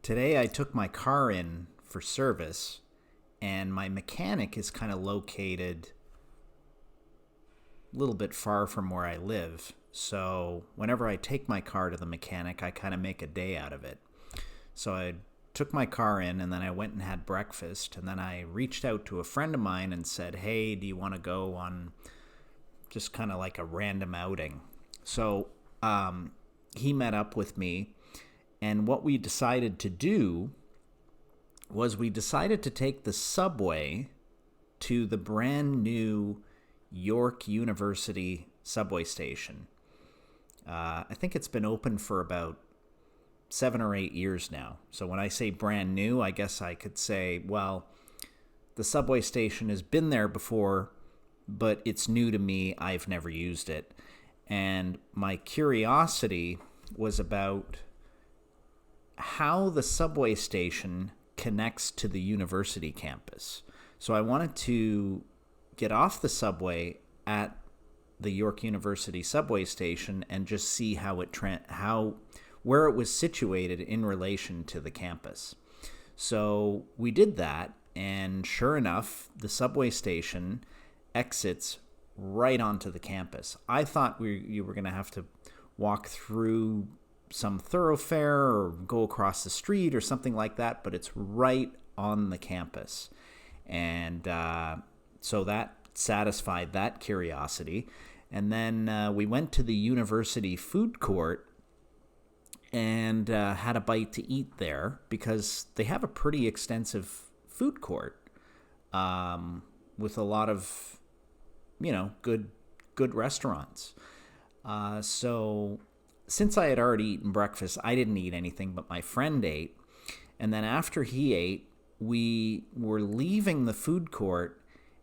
Today I took my car in for service, and my mechanic is kind of located a little bit far from where I live. So whenever I take my car to the mechanic, I kind of make a day out of it. So I took my car in, and then I went and had breakfast, and then I reached out to a friend of mine and said, "Hey, do you want to go on just kind of like a random outing?" So he met up with me, and what we decided to do was we decided to take the subway to the brand new York University subway station. I think it's been open for about 7 or 8 years now. So when I say brand new, I guess I could say, well, the subway station has been there before, but it's new to me. I've never used it. And my curiosity was about how the subway station connects to the university campus. So I wanted to get off the subway at the York University subway station and just see where it was situated in relation to the campus. So we did that, and sure enough, the subway station exits right onto the campus. I thought you were going to have to walk through some thoroughfare or go across the street or something like that, but it's right on the campus. And so that satisfied that curiosity. And then we went to the university food court and had a bite to eat there because they have a pretty extensive food court with a lot of, good restaurants. So since I had already eaten breakfast, I didn't eat anything, but my friend ate. And then after he ate, we were leaving the food court,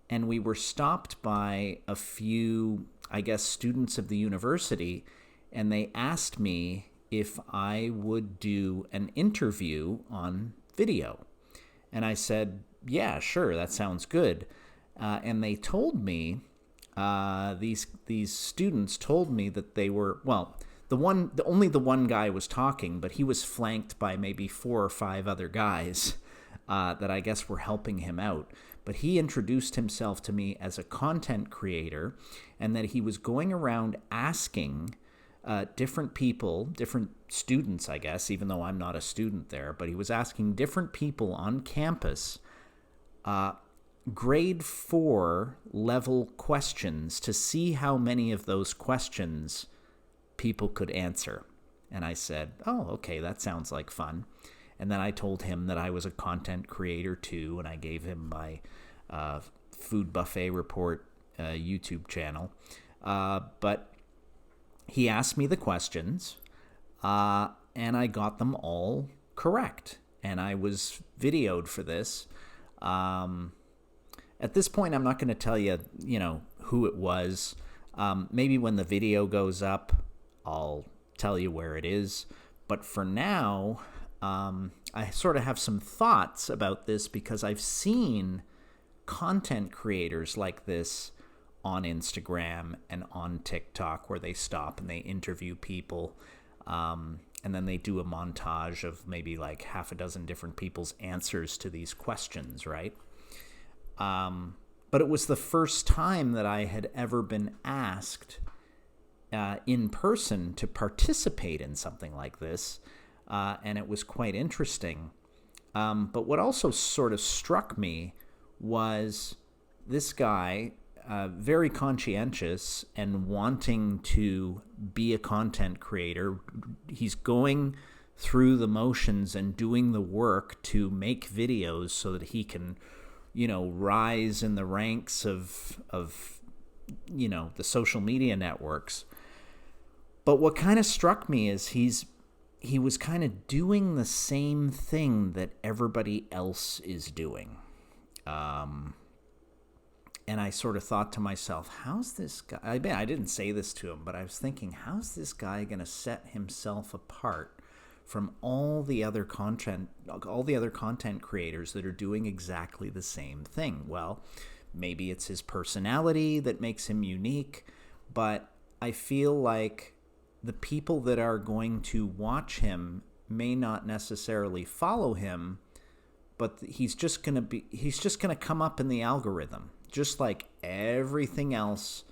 and we were stopped by a few, I guess, students of the university, and they asked me if I would do an interview on video. And I said, yeah, sure, that sounds good. And they told me, these students told me that they were, well, only the one guy was talking, but he was flanked by maybe 4 or 5 other guys that I guess were helping him out. But he introduced himself to me as a content creator, and that he was going around asking different people, different students, I guess, even though I'm not a student there, but he was asking different people on campus grade 4 level questions to see how many of those questions people could answer. And I said, oh, okay, that sounds like fun. And then I told him that I was a content creator too, and I gave him my Food Buffet Report YouTube channel. But he asked me the questions, and I got them all correct. And I was videoed for this. At this point, I'm not going to tell you, who it was. Maybe when the video goes up, I'll tell you where it is. But for now, I sort of have some thoughts about this because I've seen content creators like this on Instagram and on TikTok where they stop and they interview people, and then they do a montage of maybe like half a dozen different people's answers to these questions, right? But it was the first time that I had ever been asked in person to participate in something like this, and it was quite interesting. But what also sort of struck me was this guy, very conscientious and wanting to be a content creator. He's going through the motions and doing the work to make videos so that he can, rise in the ranks of the social media networks. But what kind of struck me is he was kind of doing the same thing that everybody else is doing. And I sort of thought to myself, how's this guy? I didn't say this to him, but I was thinking, how's this guy going to set himself apart from all the other content creators that are doing exactly the same thing? Well, maybe it's his personality that makes him unique, but I feel like the people that are going to watch him may not necessarily follow him, but he's just going to come up in the algorithm, just like everything else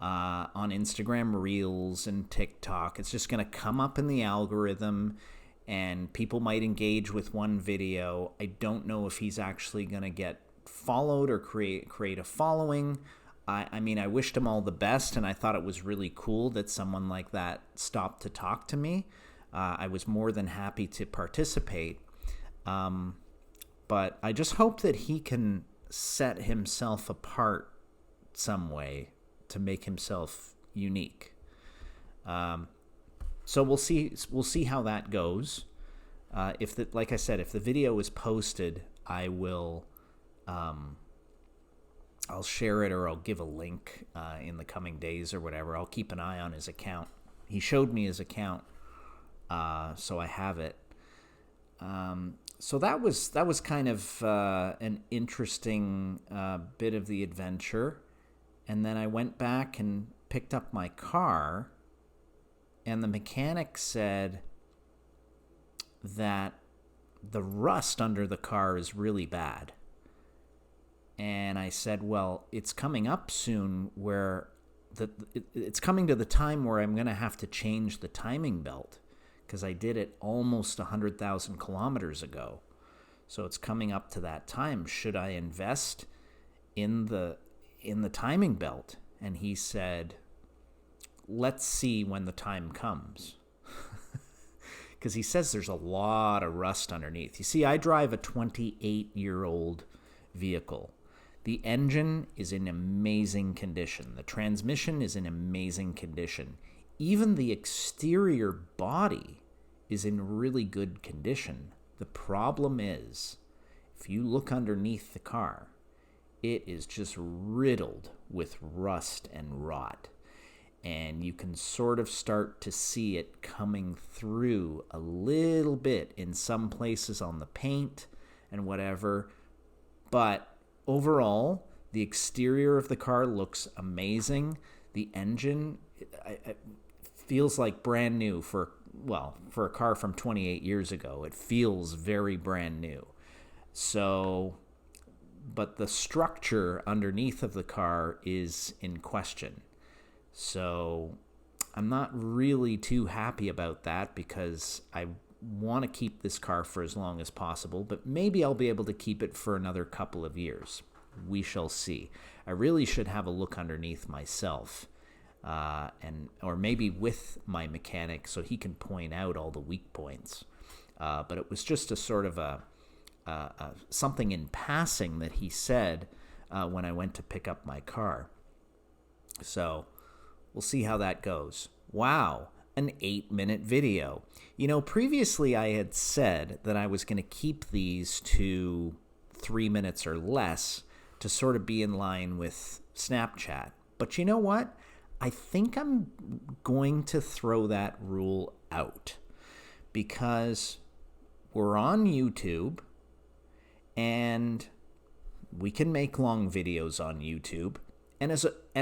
on Instagram Reels and TikTok. It's just going to come up in the algorithm, and people might engage with one video. I don't know if he's actually going to get followed or create a following. I mean, I wished him all the best, and I thought it was really cool that someone like that stopped to talk to me. I was more than happy to participate. But I just hope that he can set himself apart some way to make himself unique. So we'll see how that goes. Like I said, if the video is posted, I will I'll share it, or I'll give a link in the coming days or whatever. I'll keep an eye on his account. He showed me his account, so I have it. So that was kind of an interesting bit of the adventure. And then I went back and picked up my car, and the mechanic said that the rust under the car is really bad. And I said, well, it's coming up soon where it's coming to the time where I'm going to have to change the timing belt, because I did it almost 100,000 kilometers ago. So it's coming up to that time. Should I invest in the timing belt? And he said, let's see when the time comes. Because he says there's a lot of rust underneath. You see, I drive a 28-year-old vehicle. The engine is in amazing condition. The transmission is in amazing condition. Even the exterior body is in really good condition. The problem is, if you look underneath the car, it is just riddled with rust and rot. And you can sort of start to see it coming through a little bit in some places on the paint and whatever. But overall, the exterior of the car looks amazing. The engine it feels like brand new for a car from 28 years ago. It feels very brand new. So, but the structure underneath of the car is in question. So I'm not really too happy about that, because I want to keep this car for as long as possible, but maybe I'll be able to keep it for another couple of years. We shall see. I really should have a look underneath myself, or maybe with my mechanic, so he can point out all the weak points. But it was just a sort of a something in passing that he said when I went to pick up my car. So we'll see how that goes. Wow, an 8-minute video. You know, previously I had said that I was going to keep these to 3 minutes or less to sort of be in line with Snapchat. But you know what? I think I'm going to throw that rule out, because we're on YouTube and we can make long videos on YouTube, and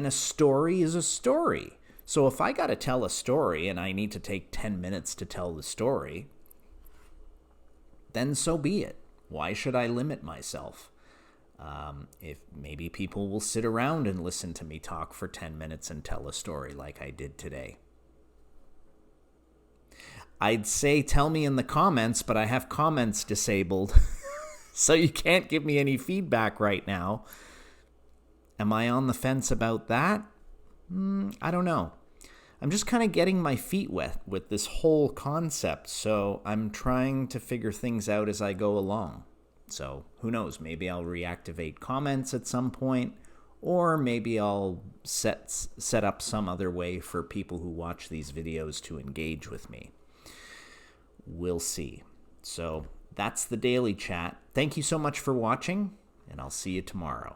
a story is a story. So if I got to tell a story and I need to take 10 minutes to tell the story, then so be it. Why should I limit myself? If maybe people will sit around and listen to me talk for 10 minutes and tell a story like I did today. I'd say tell me in the comments, but I have comments disabled, so you can't give me any feedback right now. Am I on the fence about that? I don't know. I'm just kind of getting my feet wet with this whole concept, so I'm trying to figure things out as I go along. So who knows? Maybe I'll reactivate comments at some point, or maybe I'll set up some other way for people who watch these videos to engage with me. We'll see. So that's the Daily Chat. Thank you so much for watching, and I'll see you tomorrow.